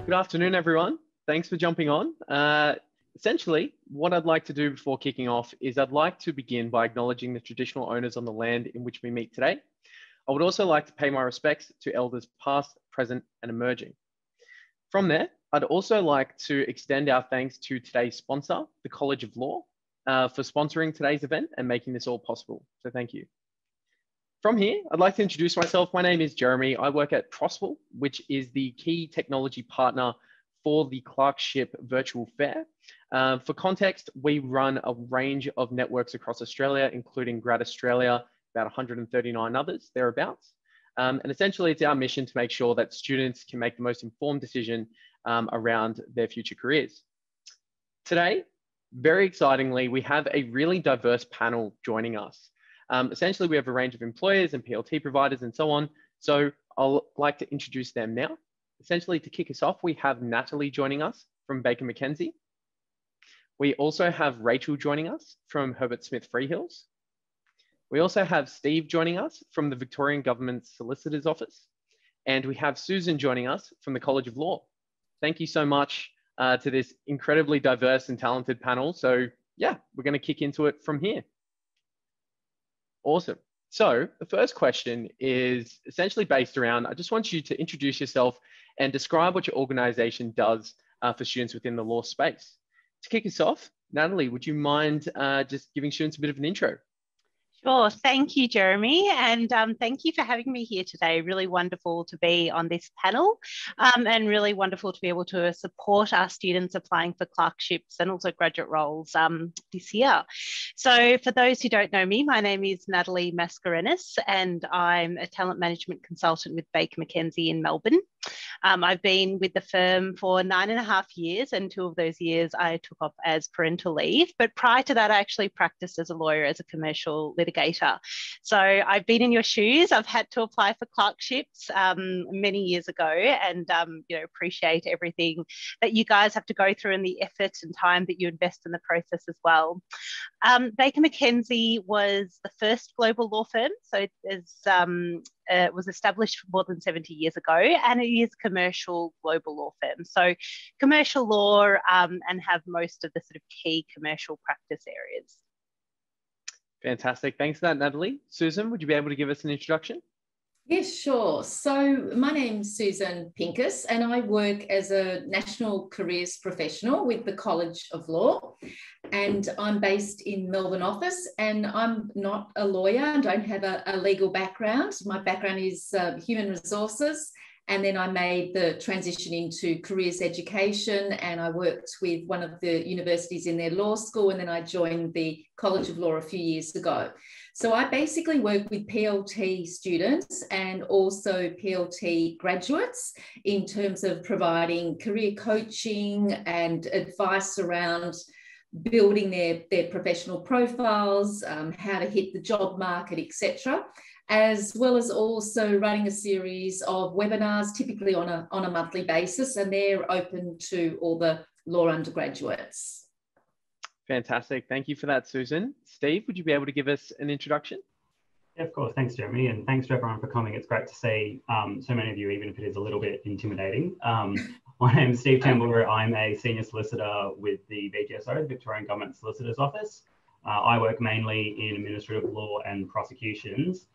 Good afternoon, everyone. Thanks for jumping on. Essentially, what I'd like to do before kicking off is I'd like to begin by acknowledging the traditional owners on the land in which we meet today. I would also like to pay my respects to elders past, present, and emerging. From there, I'd also like to extend our thanks to today's sponsor, the College of Law, for sponsoring today's event and making this all possible. So thank you. From here, I'd like to introduce myself. My name is Jeremy. I work at Proswell, which is the key technology partner for the Clerkship Virtual Fair. For context, we run a range of networks across Australia, including Grad Australia, about 139 others, thereabouts. And essentially, it's our mission to make sure that students can make the most informed decision around their future careers. Today, very excitingly, we have a really diverse panel joining us. Essentially, we have a range of employers and PLT providers and so on. So I'll like to introduce them now. Essentially, to kick us off, we have Natalie joining us from Baker McKenzie. We also have Rachel joining us from Herbert Smith Freehills. We also have Steve joining us from the Victorian Government Solicitor's Office. And we have Susan joining us from the College of Law. Thank you so much to this incredibly diverse and talented panel. So yeah, we're going to kick into it from here. Awesome. So the first question is essentially based around, I just want you to introduce yourself and describe what your organization does for students within the law space. To kick us off, Natalie, would you mind just giving students a bit of an intro? Sure. Thank you, Jeremy. And thank you for having me here today. Really wonderful to be on this panel and really wonderful to be able to support our students applying for clerkships and also graduate roles this year. So for those who don't know me, my name is Natalie Mascarenhas and I'm a talent management consultant with Baker McKenzie in Melbourne. I've been with the firm for 9.5 years, and 2 of those years I took off as parental leave. But prior to that, I actually practiced as a lawyer, as a commercial litigator. So I've been in your shoes. I've had to apply for clerkships many years ago, and appreciate everything that you guys have to go through and the effort and time that you invest in the process as well. Baker McKenzie was the first global law firm, so it was established more than 70 years ago, and it is a commercial global law firm. So commercial law and have most of the sort of key commercial practice areas. Fantastic. Thanks for that, Natalie. Susan, would you be able to give us an introduction? Yes, sure. So my name's Susan Pincus and I work as a national careers professional with the College of Law, and I'm based in Melbourne office, and I'm not a lawyer and don't have a legal background. My background is human resources, and then I made the transition into careers education, and I worked with one of the universities in their law school, and then I joined the College of Law a few years ago. So I basically work with PLT students and also PLT graduates in terms of providing career coaching and advice around building their professional profiles, how to hit the job market, etc., as well as also running a series of webinars, typically on a monthly basis, and they're open to all the law undergraduates. Fantastic. Thank you for that, Susan. Steve, would you be able to give us an introduction? Yeah, of course. Thanks, Jeremy. And thanks to everyone for coming. It's great to see so many of you, even if it is a little bit intimidating. My name is Steve Tambler. I'm a senior solicitor with the VGSO, the Victorian Government Solicitor's Office. I work mainly in administrative law and prosecutions.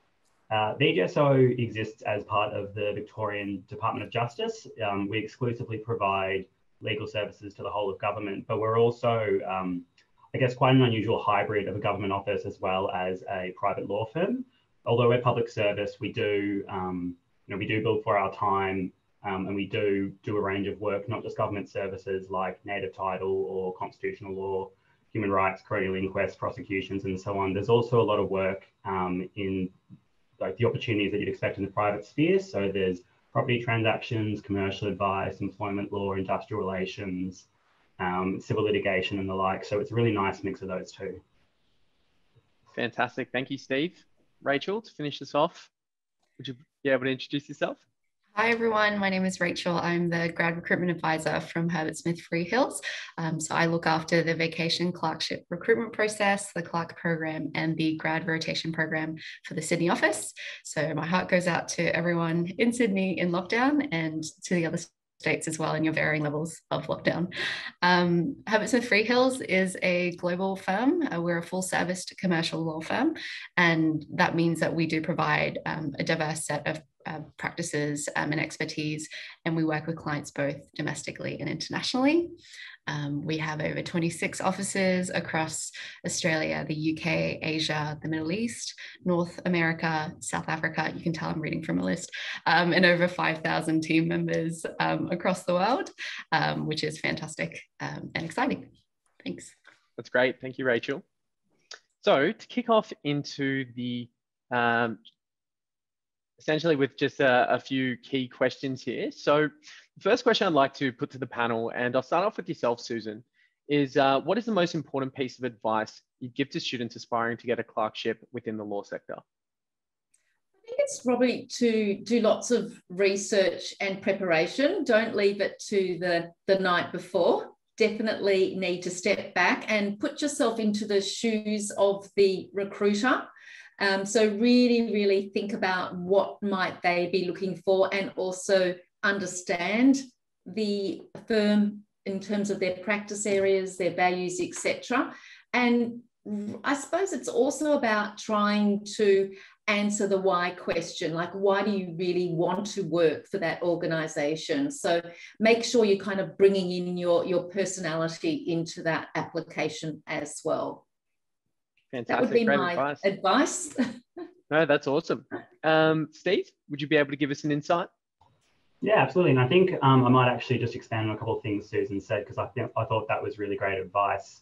VGSO exists as part of the Victorian Department of Justice. We exclusively provide legal services to the whole of government, but we're also I guess quite an unusual hybrid of a government office as well as a private law firm. Although we're public service, we do, we do bill for our time, and we do a range of work, not just government services like native title or constitutional law, human rights, coronial inquests, prosecutions, and so on. There's also a lot of work in like the opportunities that you'd expect in the private sphere. So there's property transactions, commercial advice, employment law, industrial relations, civil litigation and the like. So it's a really nice mix of those two. Fantastic. Thank you, Steve. Rachel, to finish this off, would you be able to introduce yourself? Hi everyone, my name is Rachel. I'm the grad recruitment advisor from Herbert Smith Freehills. So I look after the vacation clerkship recruitment process, the clerk program and the grad rotation program for the Sydney office. So my heart goes out to everyone in Sydney in lockdown and to the other states as well, and your varying levels of lockdown. Herbert Smith Freehills is a global firm. We're a full-service commercial law firm, and that means that we do provide a diverse set of practices and expertise, and we work with clients both domestically and internationally. We have over 26 offices across Australia, the UK, Asia, the Middle East, North America, South Africa. You can tell I'm reading from a list, and over 5,000 team members across the world, which is fantastic and exciting. Thanks. That's great. Thank you, Rachel. So to kick off into the essentially with just a few key questions here. So the first question I'd like to put to the panel, and I'll start off with yourself, Susan, is what is the most important piece of advice you'd give to students aspiring to get a clerkship within the law sector? I think it's probably to do lots of research and preparation. Don't leave it to the night before. Definitely need to step back and put yourself into the shoes of the recruiter. So really think about what might they be looking for, and also understand the firm in terms of their practice areas, their values, etc. And I suppose it's also about trying to answer the why question, like why do you really want to work for that organisation? So make sure you're kind of bringing in your personality into that application as well. Fantastic. That would be Great my advice. No, that's awesome. Steve, would you be able to give us an insight? Yeah, absolutely. And I think I might actually just expand on a couple of things Susan said, because I thought that was really great advice.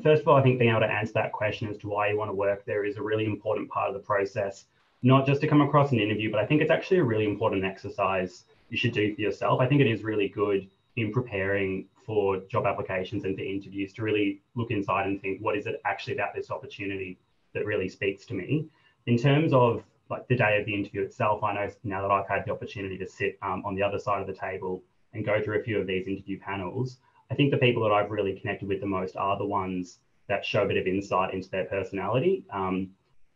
First of all, I think being able to answer that question as to why you want to work there is a really important part of the process, not just to come across an interview, but I think it's actually a really important exercise you should do for yourself. I think it is really good in preparing for job applications and for interviews to really look inside and think, what is it actually about this opportunity that really speaks to me? In terms of like the day of the interview itself, I know now that I've had the opportunity to sit on the other side of the table and go through a few of these interview panels, I think the people that I've really connected with the most are the ones that show a bit of insight into their personality.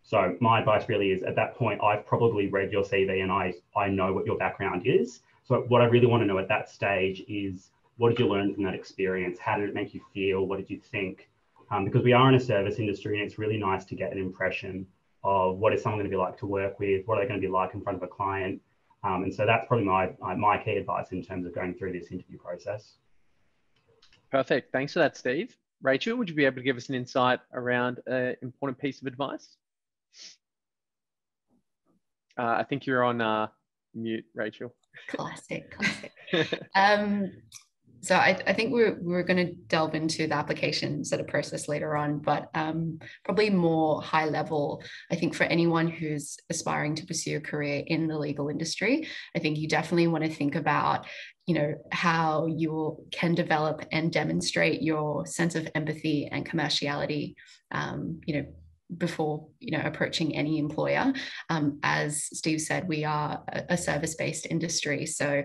So my advice really is, at that point, I've probably read your CV and I know what your background is. So what I really want to know at that stage is, what did you learn from that experience? How did it make you feel? What did you think? Because we are in a service industry, and it's really nice to get an impression of what is someone going to be like to work with, what are they going to be like in front of a client. And so that's probably my key advice in terms of going through this interview process. Perfect. Thanks for that, Steve. Rachel, would you be able to give us an insight around an important piece of advice? I think you're on mute, Rachel. Classic. So I think we're going to delve into the application sort of process later on, but probably more high level. I think for anyone who's aspiring to pursue a career in the legal industry, I think you definitely want to think about, you know, how you can develop and demonstrate your sense of empathy and commerciality, you know, before, you know, approaching any employer. As Steve said, we are a service-based industry. So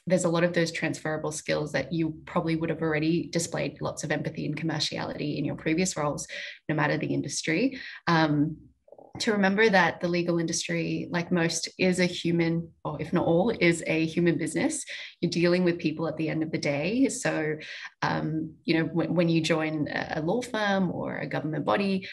there's a lot of those transferable skills that you probably would have already displayed lots of empathy and commerciality in your previous roles, no matter the industry. To remember that the legal industry, like most, is a human, or if not all, is a human business. You're dealing with people at the end of the day. So, you know, when you join a law firm or a government body,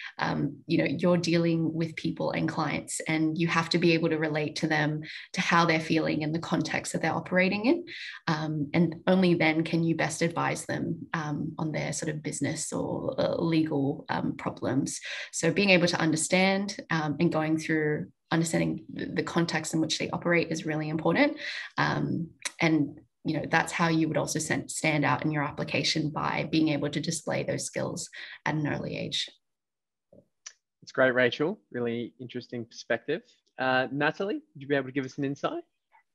you know, you're dealing with people and clients, and you have to be able to relate to them, to how they're feeling and the context that they're operating in. And only then can you best advise them on their sort of business or legal problems. So being able to understand and going through understanding the context in which they operate is really important. And, you know, that's how you would also stand out in your application, by being able to display those skills at an early age. It's great, Rachel. Really interesting perspective. Natalie, would you be able to give us an insight?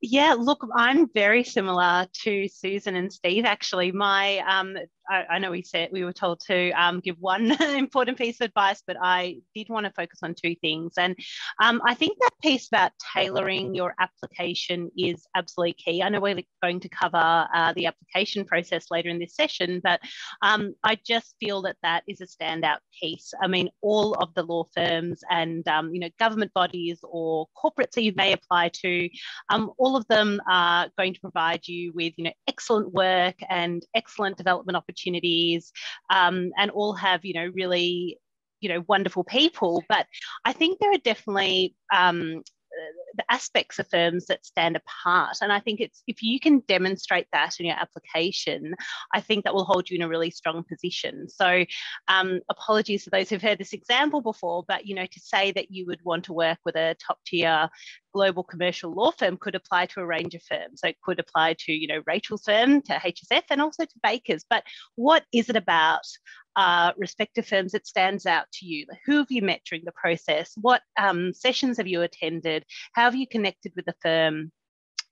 Yeah, look, I'm very similar to Susan and Steve, actually. I know we were told to give one important piece of advice, but I did want to focus on two things. And I think that piece about tailoring your application is absolutely key. I know we're going to cover the application process later in this session, but I just feel that that is a standout piece. I mean, all of the law firms and government bodies or corporates that you may apply to, all of them are going to provide you with excellent work and excellent development opportunities, and all have really wonderful people. But I think there are definitely the aspects of firms that stand apart. And I think it's, if you can demonstrate that in your application, I think that will hold you in a really strong position. So apologies to those who've heard this example before, but to say that you would want to work with a top tier global commercial law firm could apply to a range of firms. So it could apply to, Rachel's firm, to HSF, and also to Baker's. But what is it about respective firms that stands out to you? Who have you met during the process? What sessions have you attended? How have you connected with the firm?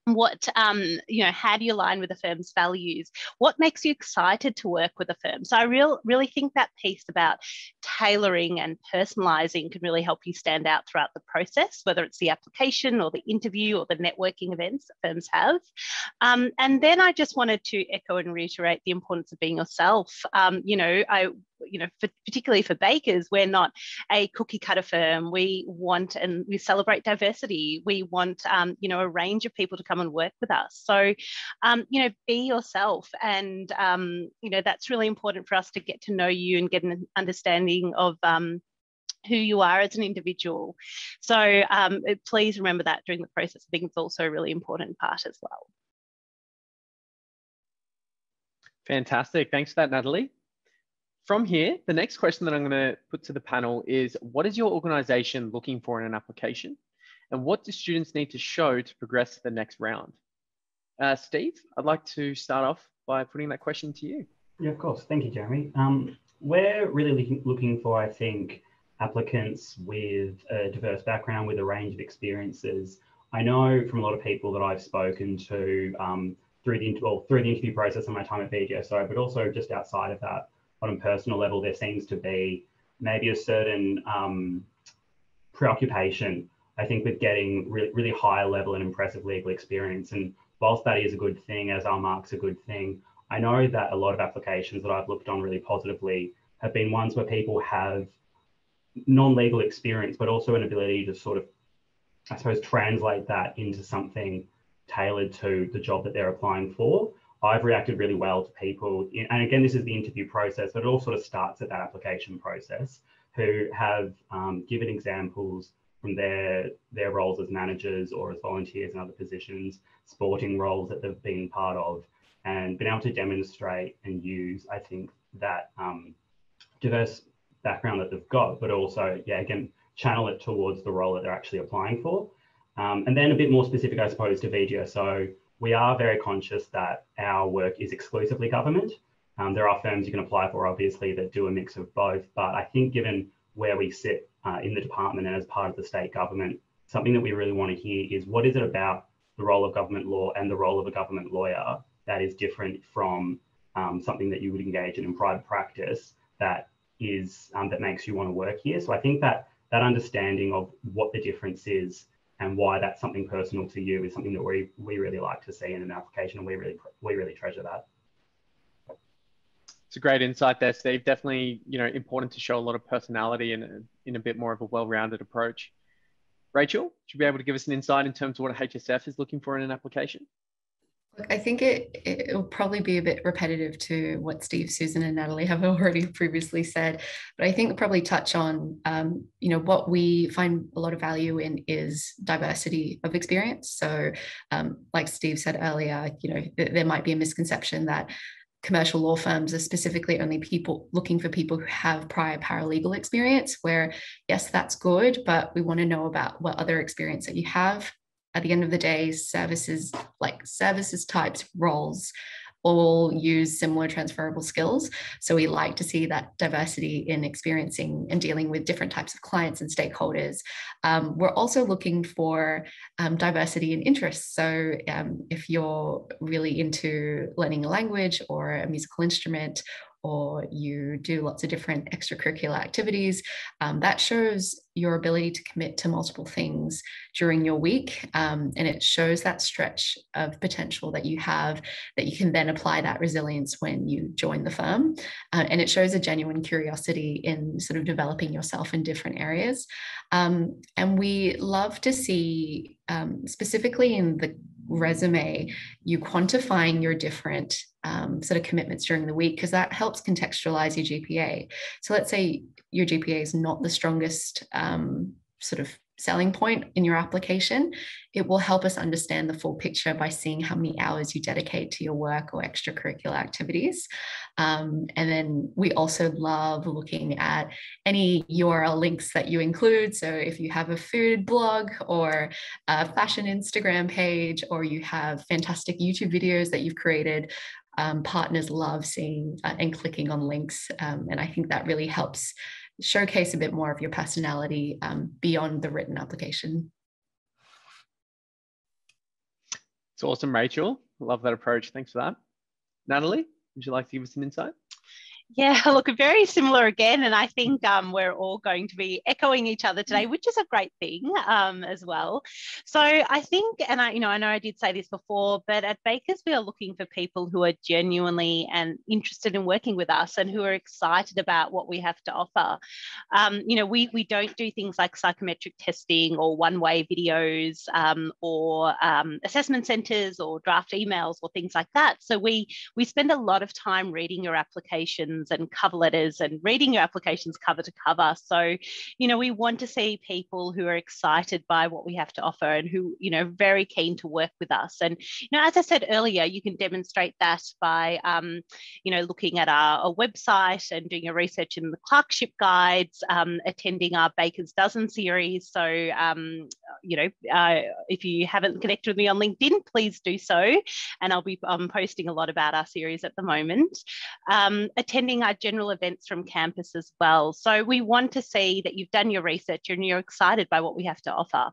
What, how do you align with the firm's values? What makes you excited to work with a firm? So I really think that piece about tailoring and personalizing can really help you stand out throughout the process, whether it's the application or the interview or the networking events that firms have. And then I just wanted to echo and reiterate the importance of being yourself. Particularly for Baker's, we're not a cookie cutter firm. We want and we celebrate diversity. We want, a range of people to come and work with us. So, be yourself. And, that's really important for us to get to know you and get an understanding of who you are as an individual. So please remember that during the process. I think it's also a really important part as well. Fantastic. Thanks for that, Natalie. From here, the next question that I'm going to put to the panel is, what is your organisation looking for in an application? And what do students need to show to progress to the next round? Steve, I'd like to start off by putting that question to you. Yeah, of course. Thank you, Jeremy. We're really looking for, I think, applicants with a diverse background, with a range of experiences. I know from a lot of people that I've spoken to through the interview process and my time at BGSO, but also just outside of that, on a personal level, there seems to be maybe a certain preoccupation, I think, with getting really high level and impressive legal experience. And whilst that is a good thing, as our mark's a good thing, I know that a lot of applications that I've looked on really positively have been ones where people have non-legal experience, but also an ability to sort of, I suppose, translate that into something tailored to the job that they're applying for. I've reacted really well to people, and again, this is the interview process, but it all sort of starts at that application process, who have given examples from their roles as managers or as volunteers in other positions, sporting roles that they've been part of, and been able to demonstrate and use, I think, that diverse background that they've got, but also, yeah, again, channel it towards the role that they're actually applying for. And then a bit more specific, I suppose, to VGSO, we are very conscious that our work is exclusively government. There are firms you can apply for, obviously, that do a mix of both. But I think given where we sit in the department and as part of the state government, something that we really want to hear is, what is it about the role of government law and the role of a government lawyer that is different from something that you would engage in private practice that is that makes you want to work here? So I think that understanding of what the difference is and why that's something personal to you is something that we really like to see in an application, and we really treasure that. It's a great insight there, Steve. Definitely, important to show a lot of personality and in a bit more of a well-rounded approach. Rachel, should you be able to give us an insight in terms of what HSF is looking for in an application? Look, I think it will probably be a bit repetitive to what Steve, Susan, and Natalie have already previously said, but I think we'll probably touch on, what we find a lot of value in is diversity of experience. So, like Steve said earlier, there might be a misconception that commercial law firms are specifically only looking for people who have prior paralegal experience, where yes, that's good, but we want to know about what other experience that you have. At the end of the day, services types roles all use similar transferable skills. So we like to see that diversity in experiencing and dealing with different types of clients and stakeholders. We're also looking for diversity in interests. So if you're really into learning a language or a musical instrument, or you do lots of different extracurricular activities, that shows your ability to commit to multiple things during your week. And it shows that stretch of potential that you have, that you can then apply that resilience when you join the firm. And it shows a genuine curiosity in sort of developing yourself in different areas. And we love to see, specifically in the resume, you quantifying your different sort of commitments during the week, because that helps contextualize your GPA. So let's say your GPA is not the strongest sort of selling point in your application. It will help us understand the full picture by seeing how many hours you dedicate to your work or extracurricular activities. And then we also love looking at any URL links that you include. So if you have a food blog or a fashion Instagram page, or you have fantastic YouTube videos that you've created, partners love seeing and clicking on links. And I think that really helps showcase a bit more of your personality beyond the written application. It's awesome, Rachel. Love that approach. Thanks for that. Natalie, would you like to give us some insight? Yeah, look, very similar again. And I think we're all going to be echoing each other today, which is a great thing as well. So I think, and I know I did say this before, but at Bakers, we are looking for people who are genuinely and interested in working with us and who are excited about what we have to offer. We don't do things like psychometric testing or one-way videos or assessment centers or draft emails or things like that. So we spend a lot of time reading your application and cover letters and reading your applications cover to cover. So, we want to see people who are excited by what we have to offer and who, very keen to work with us. And, as I said earlier, you can demonstrate that by, looking at our website and doing your research in the clerkship guides, attending our Baker's Dozen series. So, if you haven't connected with me on LinkedIn, please do so. And I'll be posting a lot about our series at the moment. Attending our general events from campus as well. So we want to see that you've done your research and you're excited by what we have to offer.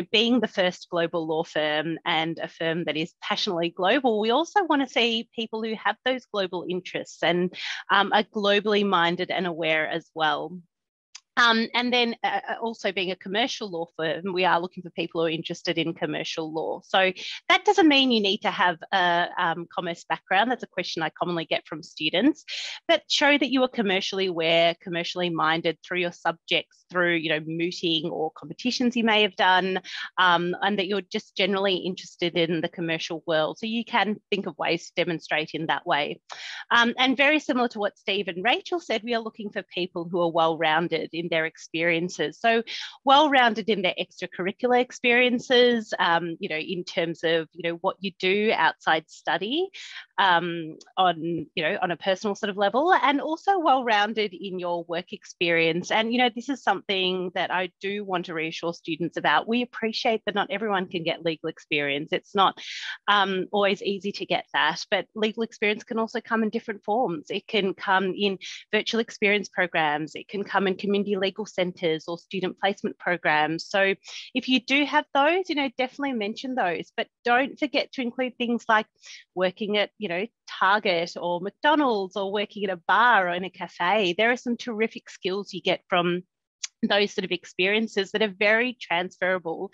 Being the first global law firm and a firm that is passionately global, we also want to see people who have those global interests and are globally minded and aware as well. And then also being a commercial law firm, we are looking for people who are interested in commercial law. So that doesn't mean you need to have a commerce background. That's a question I commonly get from students, but show that you are commercially aware, commercially minded through your subjects, through, mooting or competitions you may have done, and that you're just generally interested in the commercial world. So you can think of ways to demonstrate in that way. And very similar to what Steve and Rachel said, we are looking for people who are well-rounded in their experiences. So well-rounded in their extracurricular experiences, in terms of, what you do outside study on a personal sort of level, and also well-rounded in your work experience. And, this is something that I do want to reassure students about. We appreciate that not everyone can get legal experience. It's not always easy to get that, but legal experience can also come in different forms. It can come in virtual experience programs. It can come in community legal centres or student placement programs. So if you do have those, definitely mention those, but don't forget to include things like working at, Target or McDonald's, or working at a bar or in a cafe. There are some terrific skills you get from those sort of experiences that are very transferable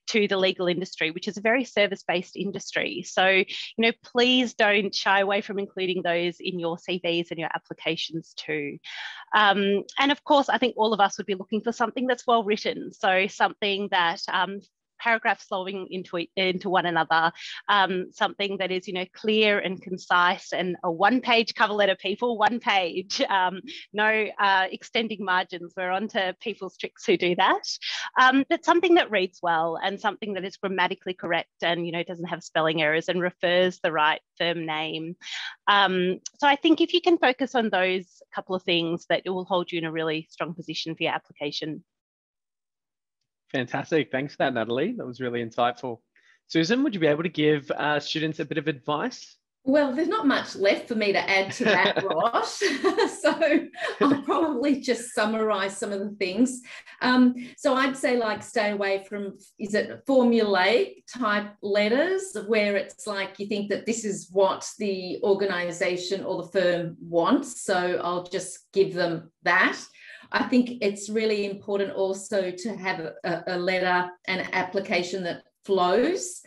to the legal industry, which is a very service-based industry. So, please don't shy away from including those in your CVs and your applications too. And of course, I think all of us would be looking for something that's well written. So something that paragraphs flowing into one another, something that is, clear and concise, and a one-page cover letter, people, one page, no extending margins. We're on to people's tricks who do that. But something that reads well and something that is grammatically correct and, doesn't have spelling errors and refers the right firm name. So I think if you can focus on those couple of things, that it will hold you in a really strong position for your application. Fantastic. Thanks for that, Natalie. That was really insightful. Susan, would you be able to give students a bit of advice Well, there's not much left for me to add to that, Rosh. So I'll probably just summarize some of the things. So I'd say, like, stay away from, is it formulaic type letters where it's like you think that this is what the organization or the firm wants. So I'll just give them that. I think it's really important also to have a letter and application that flows,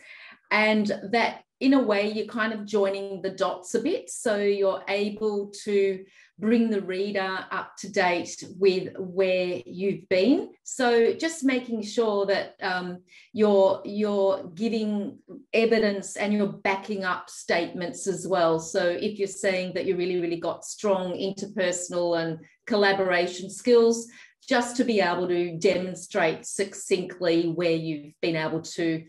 and that in a way you're kind of joining the dots a bit, so you're able to bring the reader up to date with where you've been. So just making sure that you're giving evidence and you're backing up statements as well. So if you're saying that you really got strong interpersonal and collaboration skills, just to be able to demonstrate succinctly where you've been able to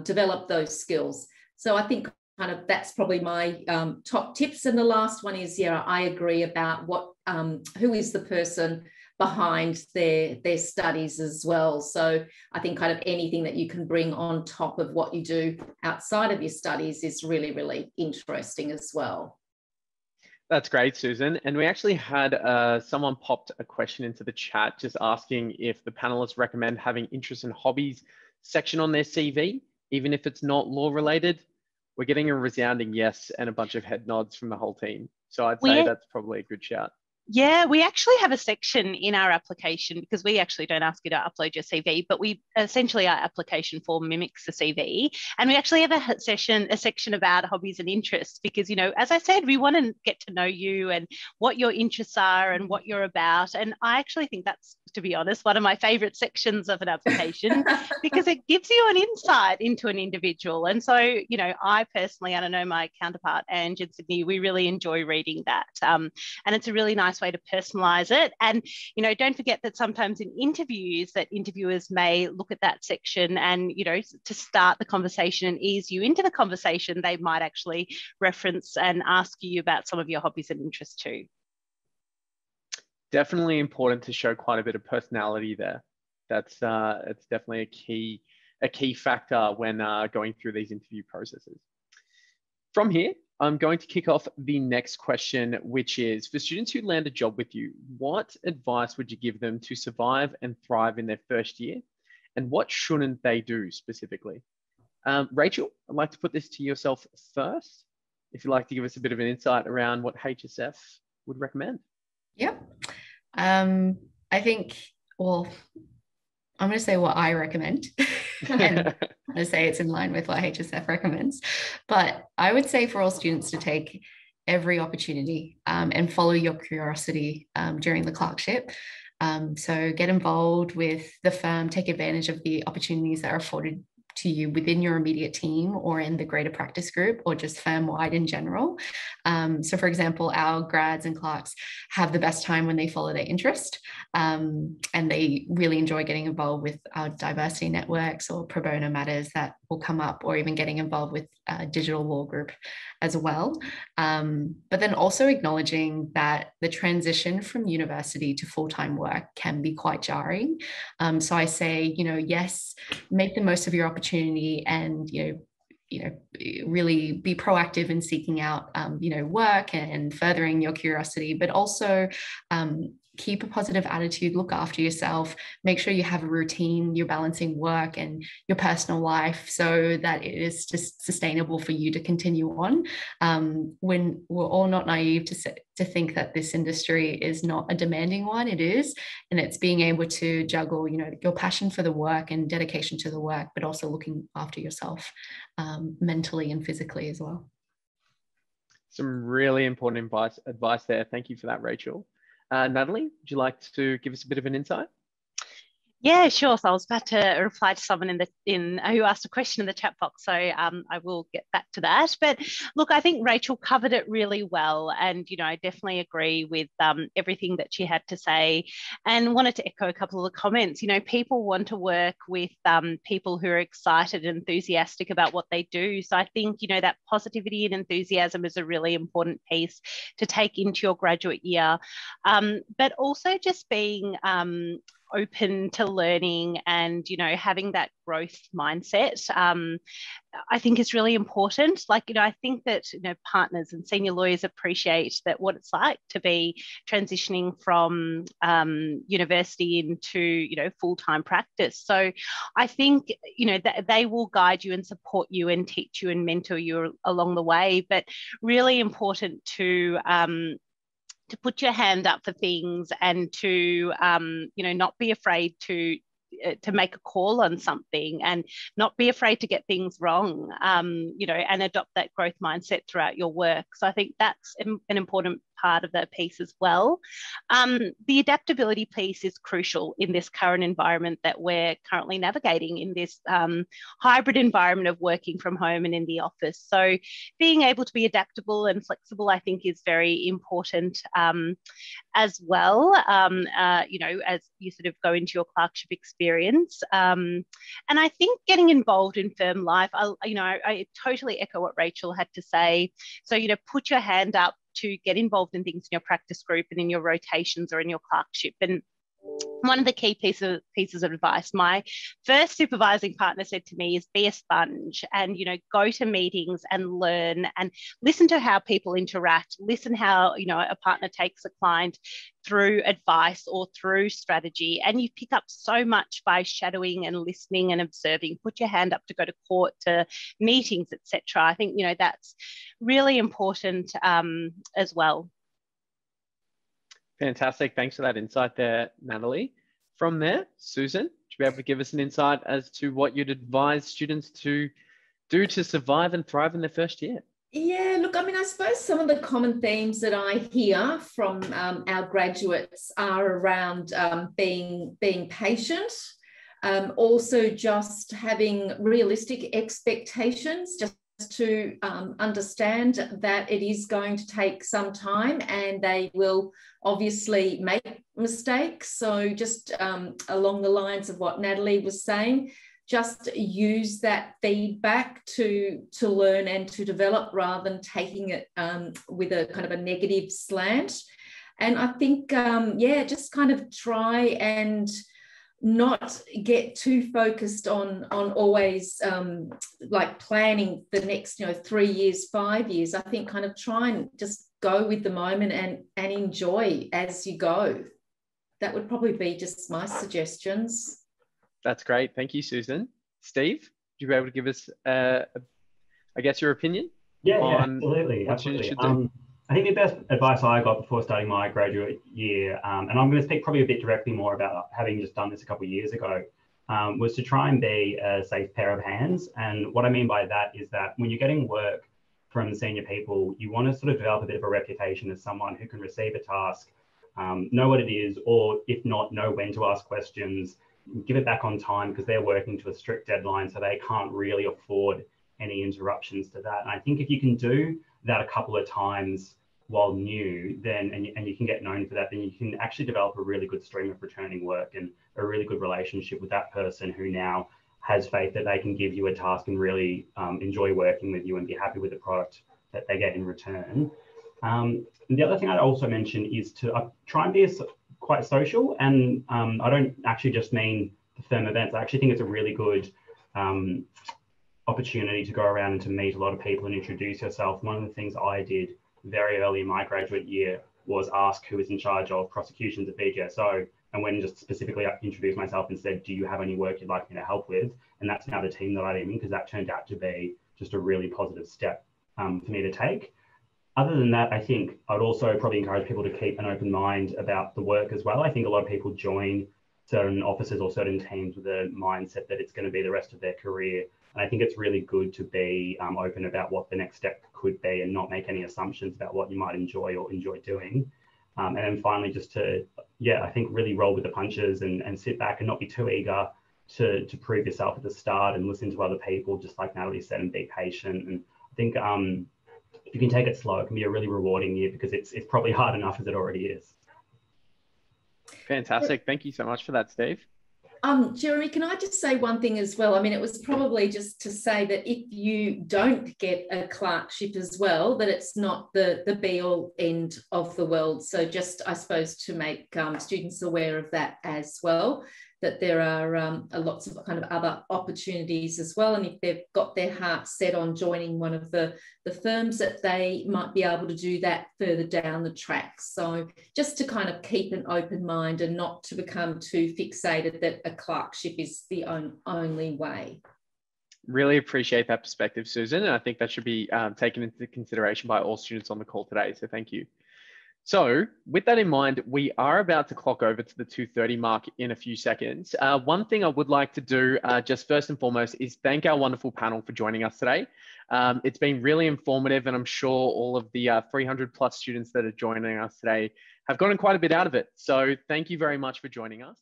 develop those skills. So I think kind of that's probably my top tips. And the last one is, yeah, I agree about what who is the person behind their studies as well. So I think kind of anything that you can bring on top of what you do outside of your studies is really interesting as well. That's great, Susan. And we actually had someone popped a question into the chat just asking if the panelists recommend having interest in hobbies section on their CV, even if it's not law related. We're getting a resounding yes and a bunch of head nods from the whole team. So I'd say that's probably a good shout. Yeah, we actually have a section in our application, because we actually don't ask you to upload your CV, but we essentially, our application form mimics the CV. And we actually have a section about hobbies and interests, because, you know, as I said, we want to get to know you and what your interests are and what you're about. And I actually think that's, to be honest, one of my favorite sections of an application because it gives you an insight into an individual. And so, you know, I personally, and I know my counterpart, Ange in Sydney, we really enjoy reading that. And it's a really nice way to personalize it. And, you know, don't forget that sometimes in interviews that interviewers may look at that section and, you know, to start the conversation and ease you into the conversation, they might actually reference and ask you about some of your hobbies and interests too. Definitely important to show quite a bit of personality there. That's it's definitely a key factor when going through these interview processes. From here, I'm going to kick off the next question, which is, for students who land a job with you, what advice would you give them to survive and thrive in their first year? And what shouldn't they do specifically? Rachel, I'd like to put this to yourself first, if you'd like to give us a bit of an insight around what HSF would recommend. Yep. I think, well, I'm going to say what I recommend. And I'm going to say it's in line with what HSF recommends. But I would say for all students to take every opportunity and follow your curiosity during the clerkship. So get involved with the firm, take advantage of the opportunities that are afforded to you within your immediate team or in the greater practice group or just firm-wide in general. So for example, our grads and clerks have the best time when they follow their interest and they really enjoy getting involved with our diversity networks or pro bono matters that will come up, or even getting involved with a digital law group as well. But then also acknowledging that the transition from university to full-time work can be quite jarring. So I say, you know, yes, make the most of your opportunity and, you know, really be proactive in seeking out, you know, work and furthering your curiosity, but also keep a positive attitude, look after yourself, make sure you have a routine, you're balancing work and your personal life so that it is just sustainable for you to continue on. When we're all not naive to think that this industry is not a demanding one, it is, and it's being able to juggle, you know, your passion for the work and dedication to the work, but also looking after yourself mentally and physically as well. Some really important advice there. Thank you for that, Rachel. Natalie, would you like to give us a bit of an insight? Yeah, sure. So I was about to reply to someone who asked a question in the chat box, so I will get back to that. But look, I think Rachel covered it really well, and you know, I definitely agree with everything that she had to say, and wanted to echo a couple of the comments. You know, people want to work with people who are excited and enthusiastic about what they do. So I think, you know, that positivity and enthusiasm is a really important piece to take into your graduate year, but also just being open to learning and, you know, having that growth mindset, I think is really important. Like, you know, I think that, you know, partners and senior lawyers appreciate that what it's like to be transitioning from university into, you know, full-time practice. So I think, you know, that they will guide you and support you and teach you and mentor you along the way, but really important to put your hand up for things and to, you know, not be afraid to make a call on something and not be afraid to get things wrong, you know, and adopt that growth mindset throughout your work. So I think that's an important part of that piece as well. The adaptability piece is crucial in this current environment that we're currently navigating, in this hybrid environment of working from home and in the office. So being able to be adaptable and flexible, I think, is very important as well, you know, as you sort of go into your clerkship experience. And I think getting involved in firm life, I totally echo what Rachel had to say. So, you know, put your hand up to get involved in things in your practice group and in your rotations or in your clerkship. And one of the key pieces of advice my first supervising partner said to me is be a sponge and, you know, go to meetings and learn and listen to how people interact, listen how, you know, a partner takes a client through advice or through strategy, and you pick up so much by shadowing and listening and observing. Put your hand up to go to court, to meetings, etc. I think, you know, that's really important as well. Fantastic. Thanks for that insight there, Natalie. From there, Susan, would you be able to give us an insight as to what you'd advise students to do to survive and thrive in their first year? Yeah, look, I mean, I suppose some of the common themes that I hear from our graduates are around being patient, also just having realistic expectations, just to understand that it is going to take some time and they will obviously make mistakes. So just along the lines of what Natalie was saying, just use that feedback to learn and to develop rather than taking it with a kind of a negative slant. And I think, yeah, just kind of try and not get too focused on always like planning the next, 3 years, 5 years. I think kind of try and just go with the moment and enjoy as you go. That would probably be just my suggestions. That's great. Thank you, Susan. Steve, would you be able to give us, I guess, your opinion? Yeah, absolutely. I think the best advice I got before starting my graduate year, and I'm going to speak probably a bit directly more about having just done this a couple of years ago, was to try and be a safe pair of hands. And what I mean by that is that when you're getting work from senior people, you want to sort of develop a bit of a reputation as someone who can receive a task, know what it is, or if not, know when to ask questions, give it back on time, because they're working to a strict deadline, so they can't really afford any interruptions to that. And I think if you can do that a couple of times while new, then and you can get known for that, then you can actually develop a really good stream of returning work and a really good relationship with that person who now has faith that they can give you a task and really enjoy working with you and be happy with the product that they get in return. And the other thing I'd also mention is to try and be quite social. And I don't actually just mean the firm events. I actually think it's a really good opportunity to go around and to meet a lot of people and introduce yourself. One of the things I did very early in my graduate year was ask who was in charge of prosecutions at BGSO, and when just specifically introduced myself and said, do you have any work you'd like me to help with? And that's now the team that I'm in, because that turned out to be just a really positive step for me to take. Other than that, I think I'd also probably encourage people to keep an open mind about the work as well. I think a lot of people join certain offices or certain teams with a mindset that it's going to be the rest of their career. And I think it's really good to be open about what the next step could be and not make any assumptions about what you might enjoy or enjoy doing. And then finally, just to, I think really roll with the punches and sit back and not be too eager to prove yourself at the start, and listen to other people, just like Natalie said, and be patient. And I think if you can take it slow, it can be a really rewarding year, because it's probably hard enough as it already is. Fantastic. Thank you so much for that, Steve. Jeremy, can I just say one thing as well? I mean, it was probably just to say that if you don't get a clerkship as well, that it's not the be all end of the world. So just, I suppose, to make students aware of that as well, that there are lots of kind of other opportunities as well. And if they've got their heart set on joining one of the firms, that they might be able to do that further down the track. So just to kind of keep an open mind and not to become too fixated that a clerkship is the only way. Really appreciate that perspective, Susan. And I think that should be taken into consideration by all students on the call today. So thank you. So with that in mind, we are about to clock over to the 2:30 mark in a few seconds. One thing I would like to do just first and foremost is thank our wonderful panel for joining us today. It's been really informative, and I'm sure all of the 300 plus students that are joining us today have gotten quite a bit out of it. So thank you very much for joining us.